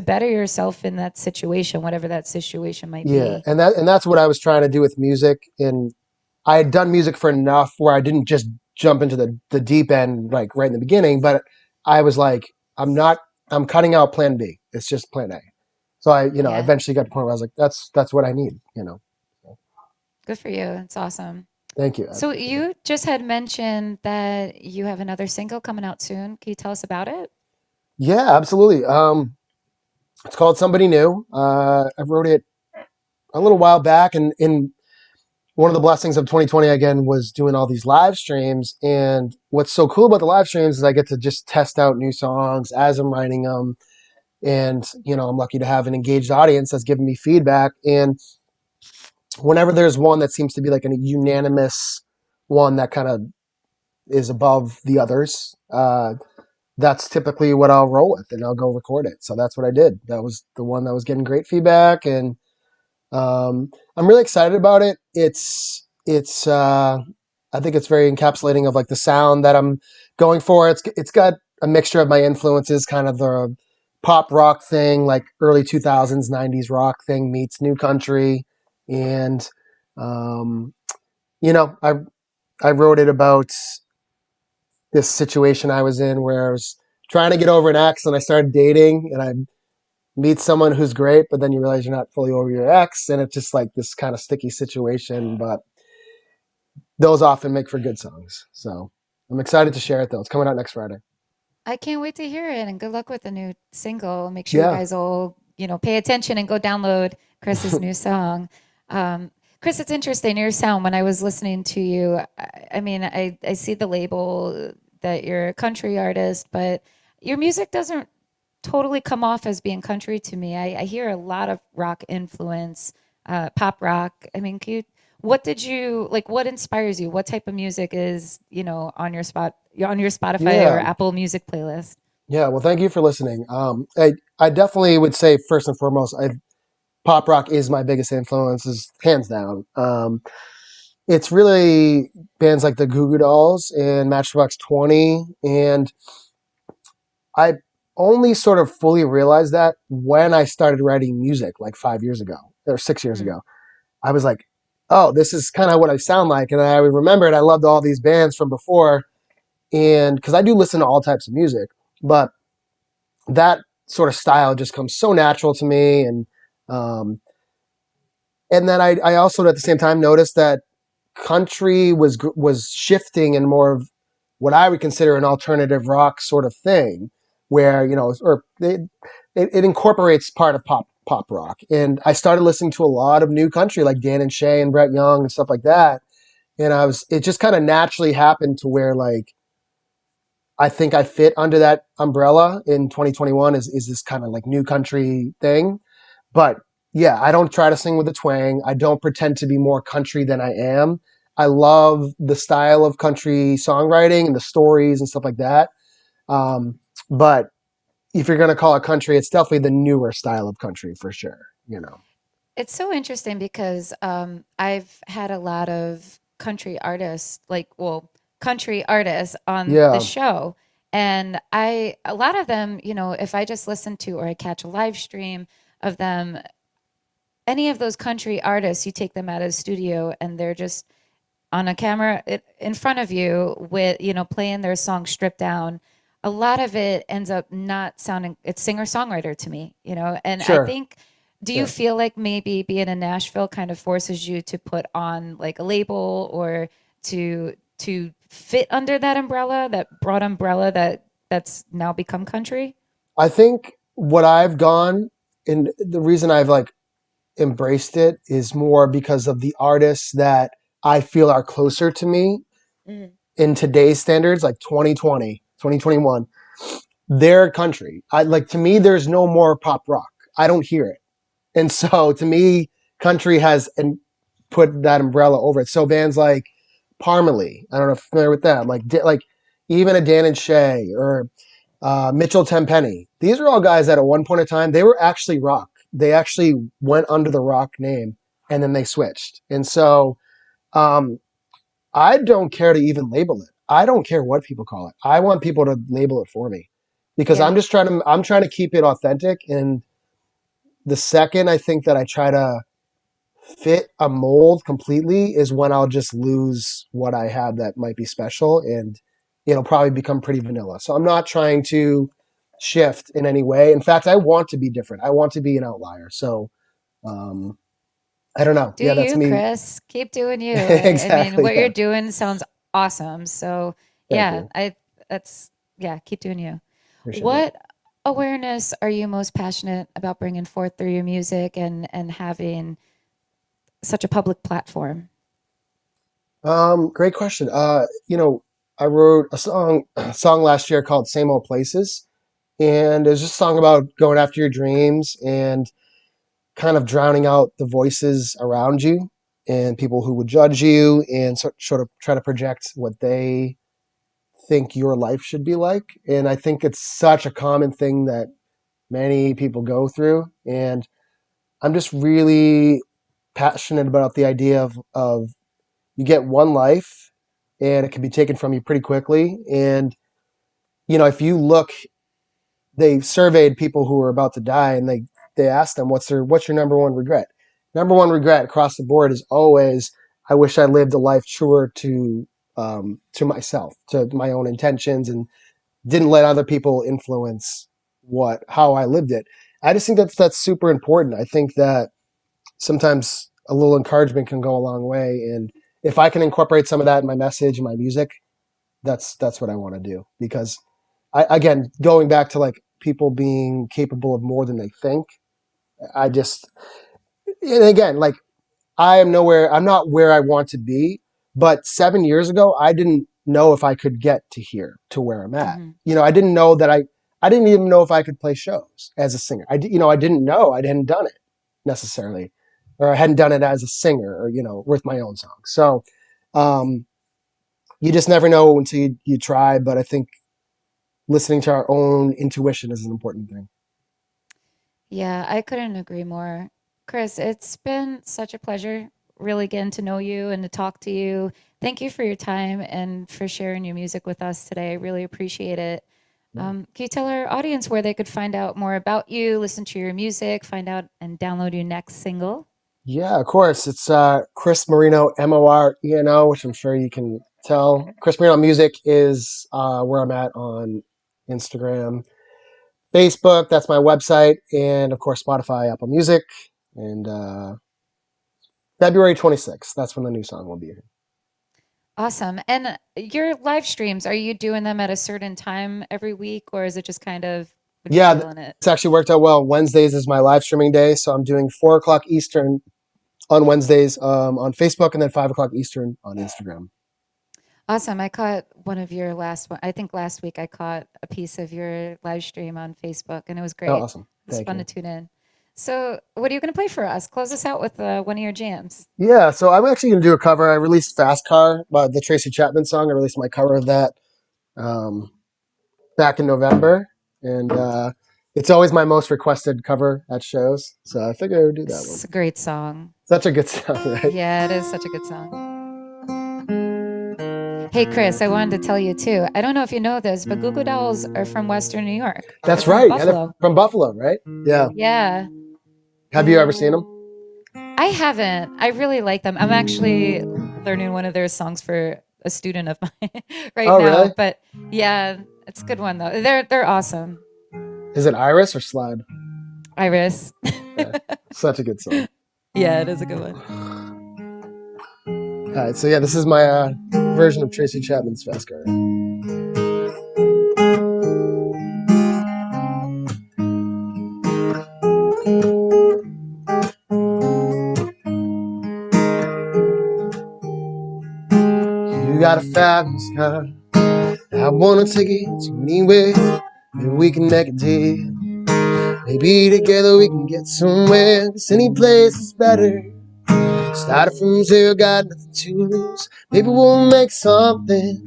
[SPEAKER 1] better yourself in that situation, whatever that situation might
[SPEAKER 2] Yeah,
[SPEAKER 1] be.
[SPEAKER 2] and that's what I was trying to do with music. And I had done music for enough where I didn't just jump into the deep end like right in the beginning, but I was like, I'm not. I'm cutting out Plan B. It's just Plan A. So I
[SPEAKER 1] Yeah,
[SPEAKER 2] eventually got to the point where I was like, that's what I need. So,
[SPEAKER 1] good for you. It's awesome.
[SPEAKER 2] thank you. I
[SPEAKER 1] So
[SPEAKER 2] appreciate it.
[SPEAKER 1] you just had mentioned that you have another single coming out soon. Can you tell us about it?
[SPEAKER 2] Yeah, absolutely. It's called Somebody New. I wrote it a little while back, and in one of the blessings of 2020 again was doing all these live streams. And what's so cool about the live streams is I get to just test out new songs as I'm writing them. And, I'm lucky to have an engaged audience that's giving me feedback. And whenever there's one that seems to be like a unanimous one that kind of is above the others, that's typically what I'll roll with and I'll go record it. So that's what I did. That was the one that was getting great feedback. And I'm really excited about it. I think it's very encapsulating of like the sound that I'm going for. It's got a mixture of my influences, kind of the pop rock thing, like early 2000s, 90s rock thing meets new country. And, um, you know, I, I wrote it about this situation I was in where I was trying to get over an ex and I started dating and I meet someone who's great, but then you realize you're not fully over your ex, and it's just like this kind of sticky situation. But those often make for good songs. So I'm excited to share it though. It's coming out next Friday.
[SPEAKER 1] I can't wait to hear it, and good luck with the new single. Make sure you
[SPEAKER 2] Yeah.
[SPEAKER 1] guys all, pay attention and go download Chris's new song. Um, Chris, it's interesting your sound. When I was listening to you, I mean, I see the label that you're a country artist, but your music doesn't totally come off as being country to me. I hear a lot of rock influence, pop rock. I mean, what did you like? What inspires you? What type of music is on your Spotify or
[SPEAKER 2] Yeah.
[SPEAKER 1] Apple Music playlist?
[SPEAKER 2] Yeah. Well, thank you for listening. I definitely would say first and foremost, pop rock is my biggest influence, is hands down. It's really bands like the Goo Goo Dolls and Matchbox 20. And I only sort of fully realized that when I started writing music like 5 years ago or 6 years
[SPEAKER 1] Mm.
[SPEAKER 2] ago. I was like, oh, this is kind of what I sound like. And I remembered I loved all these bands from before. And because I do listen to all types of music, but that sort of style just comes so natural to me. Um, and then I also at the same time noticed that country was shifting in more of what I would consider an alternative rock sort of thing, where it incorporates part of pop rock. And I started listening to a lot of new country, like Dan and Shay and Brett Young and stuff like that. And it just kind of naturally happened to where like I think I fit under that umbrella in 2021 is this kind of like new country thing. But yeah, I don't try to sing with a twang. I don't pretend to be more country than I am. I love the style of country songwriting and the stories and stuff like that. Um, but if you're going to call it country, it's definitely the newer style of country for sure.
[SPEAKER 1] It's so interesting because I've had a lot of country artists on the
[SPEAKER 2] Yeah,
[SPEAKER 1] show. And a lot of them, if I just listen to or I catch a live stream of them, any of those country artists, you take them out of the studio and they're just on a camera in front of you with playing their song stripped down. A lot of it ends up not sounding, it's singer-songwriter to me, and I
[SPEAKER 2] sure.
[SPEAKER 1] think, do you
[SPEAKER 2] Yeah.
[SPEAKER 1] feel like maybe being in Nashville kind of forces you to put on like a label or to fit under that umbrella, that broad umbrella that's now become country?
[SPEAKER 2] I think what I've gone and the reason I've like embraced it is more because of the artists that I feel are closer to me
[SPEAKER 1] Mhm.
[SPEAKER 2] in today's standards, like 2020, 2021. Their country. I like to me, there's no more pop rock. I don't hear it. And so to me, country has and put that umbrella over it. So bands like Parmalee, I don't know if you're familiar with them, like even a Dan and Shay or Mitchell Tenpenny. These are all guys that at one point in time they were actually rock. They actually went under the rock name and then they switched. And so um, I don't care to even label it. I don't care what people call it. I want people to label it for me because
[SPEAKER 1] Yeah.
[SPEAKER 2] I'm trying to keep it authentic. And the second I think that I try to fit a mold completely is when I'll just lose what I have that might be special and it'll probably become pretty vanilla. So I'm not trying to shift in any way. In fact, I want to be different. I want to be an outlier. So um, I don't know.
[SPEAKER 1] Do
[SPEAKER 2] Yeah, that's
[SPEAKER 1] you,
[SPEAKER 2] me.
[SPEAKER 1] Chris? Keep doing you. I mean,
[SPEAKER 2] Exactly.
[SPEAKER 1] what you're
[SPEAKER 2] Yeah.
[SPEAKER 1] doing sounds awesome. So
[SPEAKER 2] Thank
[SPEAKER 1] yeah,
[SPEAKER 2] you.
[SPEAKER 1] that's yeah, keep doing you.
[SPEAKER 2] Appreciate it.
[SPEAKER 1] What awareness are you most passionate about bringing forth through your music and having such a public platform?
[SPEAKER 2] Great question. I wrote a song last year called "Same Old Places," and it was just a song about going after your dreams and kind of drowning out the voices around you and people who would judge you and sort of try to project what they think your life should be like. And I think it's such a common thing that many people go through. And I'm just really passionate about the idea of you get one life and it can be taken from you pretty quickly. And, if you look, they surveyed people who were about to die and they asked them, what's your number one regret? Number one regret across the board is always, I wish I lived a life truer to myself, to my own intentions, and didn't let other people influence how I lived it. I just think that's super important. I think that sometimes a little encouragement can go a long way, and if I can incorporate some of that in my message and my music, that's what I want to do. Because again, going back to like people being capable of more than they think, I just, and again, like I'm not where I want to be, but 7 years ago, I didn't know if I could get to here, to where I'm at.
[SPEAKER 1] Hmm.
[SPEAKER 2] I didn't know I didn't even know if I could play shows as a singer. I didn't know. I hadn't done it necessarily, or I hadn't done it as a singer or, with my own songs. So, um, you just never know until you try. But I think listening to our own intuition is an important thing.
[SPEAKER 1] Yeah, I couldn't agree more. Chris, it's been such a pleasure really getting to know you and to talk to you. Thank you for your time and for sharing your music with us today. I really appreciate it.
[SPEAKER 2] Yeah.
[SPEAKER 1] Can you tell our audience where they could find out more about you, listen to your music, find out and download your next single?
[SPEAKER 2] Yeah, of course. It's Chris Moreno, Moreno, which I'm sure you can tell. Chris Moreno Music is where I'm at on Instagram, Facebook. That's my website, and of course Spotify, Apple Music. And February 26th, that's when the new song will be.
[SPEAKER 1] Awesome. And your live streams, are you doing them at a certain time every week, or is it just kind of when you're
[SPEAKER 2] Yeah,
[SPEAKER 1] feeling it?
[SPEAKER 2] it's actually worked out well. Wednesdays is my live streaming day, so I'm doing 4 o'clock Eastern on Wednesdays on Facebook, and then 5 o'clock Eastern on Instagram.
[SPEAKER 1] Awesome. I caught one of your last one. I think last week I caught a piece of your live stream on Facebook and it was
[SPEAKER 2] Oh,
[SPEAKER 1] great.
[SPEAKER 2] awesome.
[SPEAKER 1] It was
[SPEAKER 2] Thank
[SPEAKER 1] fun to
[SPEAKER 2] you.
[SPEAKER 1] tune in. So, what are you going to play for us? Close us out with one of your jams.
[SPEAKER 2] Yeah, so I'm actually going to do a cover. I released Fast Car by the Tracy Chapman song. I released my cover of that um, back in November. And it's always my most requested cover at shows. So I figured I would do that one.
[SPEAKER 1] It's a great song.
[SPEAKER 2] Such a good song, right?
[SPEAKER 1] Yeah, it is such a good song. Hey, Chris, I wanted to tell you too. I don't know if you know this, but Goo Goo Dolls are from Western New York. They're
[SPEAKER 2] That's
[SPEAKER 1] from
[SPEAKER 2] right. Yeah, they're
[SPEAKER 1] Buffalo.
[SPEAKER 2] from Buffalo, right? Yeah.
[SPEAKER 1] Yeah.
[SPEAKER 2] Have you ever seen them?
[SPEAKER 1] I haven't. I really like them. I'm actually learning one of their songs for a student of mine right
[SPEAKER 2] Oh,
[SPEAKER 1] now.
[SPEAKER 2] really?
[SPEAKER 1] But yeah, it's a good one though. They're awesome.
[SPEAKER 2] Is it Iris or Slide?
[SPEAKER 1] Iris.
[SPEAKER 2] Yeah, such a good song.
[SPEAKER 1] Yeah, it is a good one.
[SPEAKER 2] All right, so yeah, this is my version of Tracy Chapman's Fast Car. You got a fabulous car. I wanna take it to anywhere. Maybe we can make a deal. Maybe together we can get somewhere. 'Cause any place is better. Started from zero, got nothing to lose. Maybe we'll make something.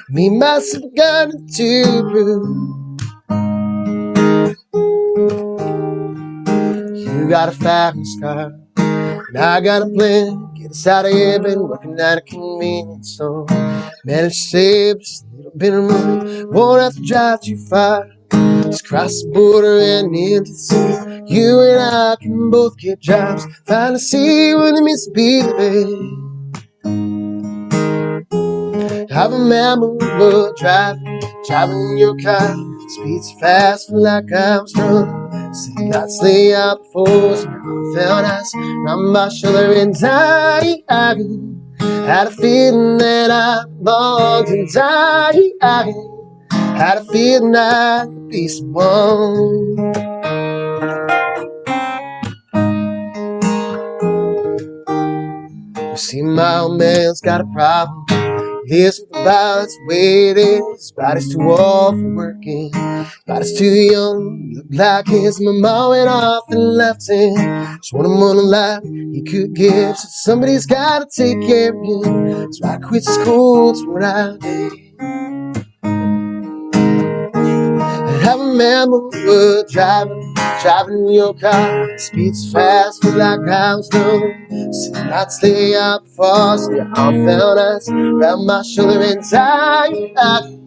[SPEAKER 2] Me and myself got nothing to prove. You got a fabulous car, and I got a plan. Get us out of here, been working at a convenience store. Managed to save just a little bit of money. Won't have to drive too far. Just cross the border and into the city. You and I can both get jobs. Finally see what it means to be living. Have a memorable driving in your car. Speeds fast, feel like I was drunk. City lights lay out before us, now I felt nice. Around my shoulder and I had a feeling that I belonged and I Had a feeling I could be someone. You see, my old man's got a problem. Lives with the violence the way it is. His body's too old for working. Body's too young. Look like his mama went off and left him. Just want him on a life he could give. So somebody's gotta take care of him. So I quit school, it's what I did. I remember driving in your car. Speeds fast, feel like I was done. Sitting I'd stay out before, so your arm felt nice around my shoulder and tight. I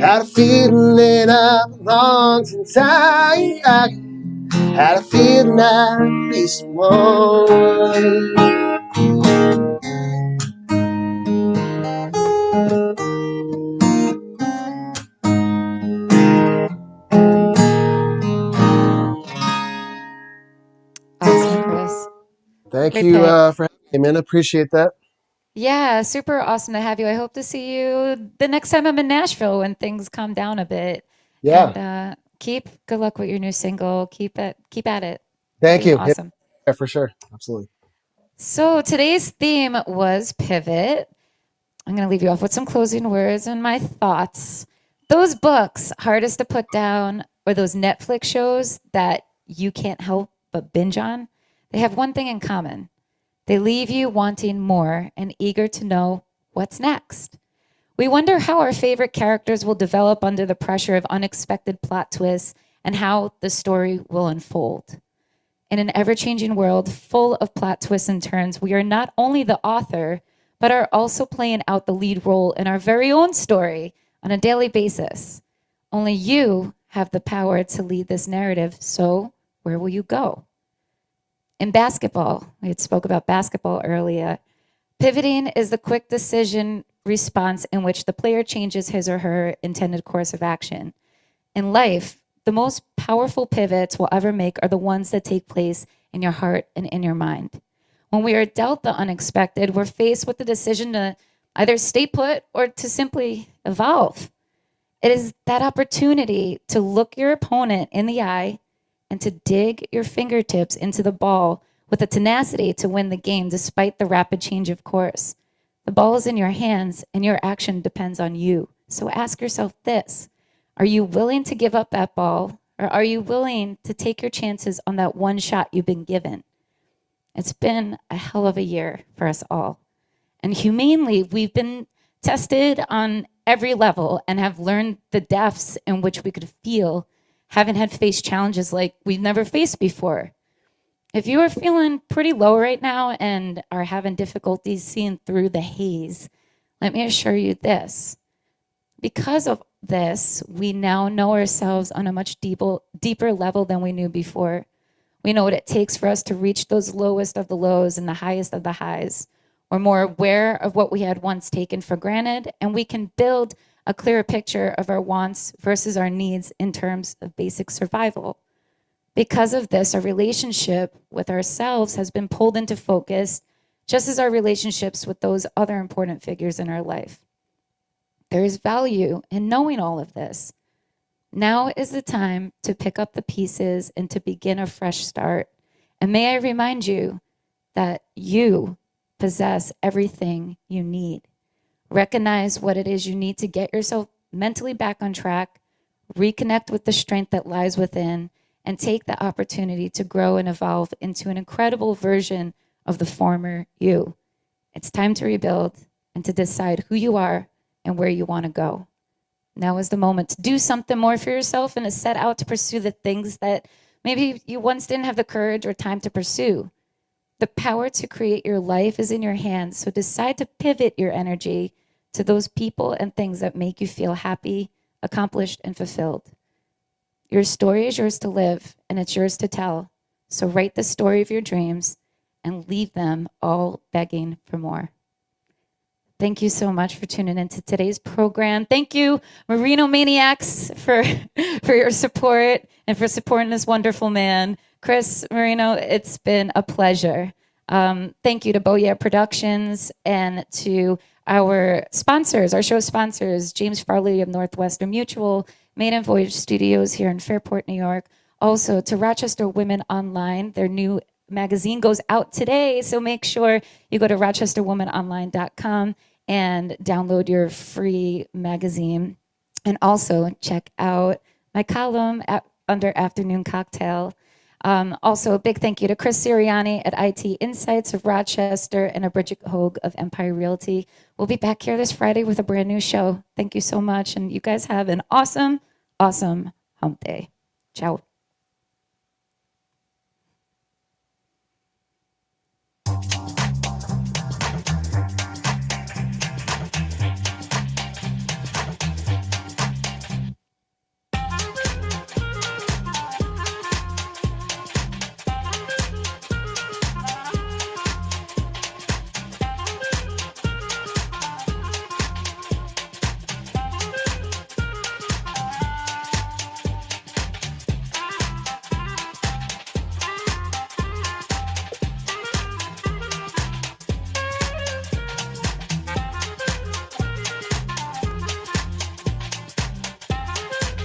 [SPEAKER 2] had a feeling that I belonged in time. I had a feeling I'd be someone.
[SPEAKER 1] Awesome, Chris.
[SPEAKER 2] Thank
[SPEAKER 1] Great
[SPEAKER 2] you
[SPEAKER 1] pick.
[SPEAKER 2] for having me, man. I appreciate that.
[SPEAKER 1] Yeah, super awesome to have you. I hope to see you the next time I'm in Nashville when things calm down a bit.
[SPEAKER 2] Yeah.
[SPEAKER 1] And keep good luck with your new single. Keep at it.
[SPEAKER 2] Thank
[SPEAKER 1] Be
[SPEAKER 2] you.
[SPEAKER 1] awesome.
[SPEAKER 2] Yeah, for sure. Absolutely.
[SPEAKER 1] So today's theme was pivot. I'm going to leave you off with some closing words and my thoughts. Those books, hardest to put down, or those Netflix shows that you can't help but binge on, they have one thing in common. They leave you wanting more and eager to know what's next. We wonder how our favorite characters will develop under the pressure of unexpected plot twists and how the story will unfold. In an ever-changing world full of plot twists and turns, we are not only the author, but are also playing out the lead role in our very own story on a daily basis. Only you have the power to lead this narrative, so where will you go? In basketball, we had spoke about basketball earlier, pivoting is the quick decision response in which the player changes his or her intended course of action. In life, the most powerful pivots we'll ever make are the ones that take place in your heart and in your mind. When we are dealt the unexpected, we're faced with the decision to either stay put or to simply evolve. It is that opportunity to look your opponent in the eye and to dig your fingertips into the ball with a tenacity to win the game despite the rapid change of course. The ball is in your hands and your action depends on you. So ask yourself this. Are you willing to give up that ball, or are you willing to take your chances on that one shot you've been given? It's been a hell of a year for us all. And humanely, we've been tested on every level and have learned the depths in which we could feel, having had faced challenges like we've never faced before. If you are feeling pretty low right now and are having difficulties seeing through the haze, let me assure you this. Because of this, we now know ourselves on a much deeper level than we knew before. We know what it takes for us to reach those lowest of the lows and the highest of the highs. We're more aware of what we had once taken for granted, and we can build a clearer picture of our wants versus our needs in terms of basic survival. Because of this, our relationship with ourselves has been pulled into focus, just as our relationships with those other important figures in our life. There is value in knowing all of this. Now is the time to pick up the pieces and to begin a fresh start. And may I remind you that you possess everything you need. Recognize what it is you need to get yourself mentally back on track, reconnect with the strength that lies within, and take the opportunity to grow and evolve into an incredible version of the former you. It's time to rebuild and to decide who you are and where you want to go. Now is the moment to do something more for yourself and to set out to pursue the things that maybe you once didn't have the courage or time to pursue. The power to create your life is in your hands, so decide to pivot your energy to those people and things that make you feel happy, accomplished, and fulfilled. Your story is yours to live, and it's yours to tell. So write the story of your dreams and leave them all begging for more. Thank you so much for tuning into today's program. Thank you, Moreno Maniacs, for your support and for supporting this wonderful man. Chris Moreno, it's been a pleasure. Thank you to Beau Productions and to our sponsors, our show sponsors, James Farley of Northwestern Mutual, Maiden Voyage Studios here in Fairport, New York. Also to Rochester Women Online. Their new magazine goes out today, so make sure you go to rochesterwomanonline.com and download your free magazine. And also check out my column under Afternoon Cocktail. Also, a big thank you to Chris Sirianni at IT Insights of Rochester and a Bridgett Hoag of Empire Realty. We'll be back here this Friday with a brand new show. Thank you so much. And you guys have an awesome, awesome hump day. Ciao.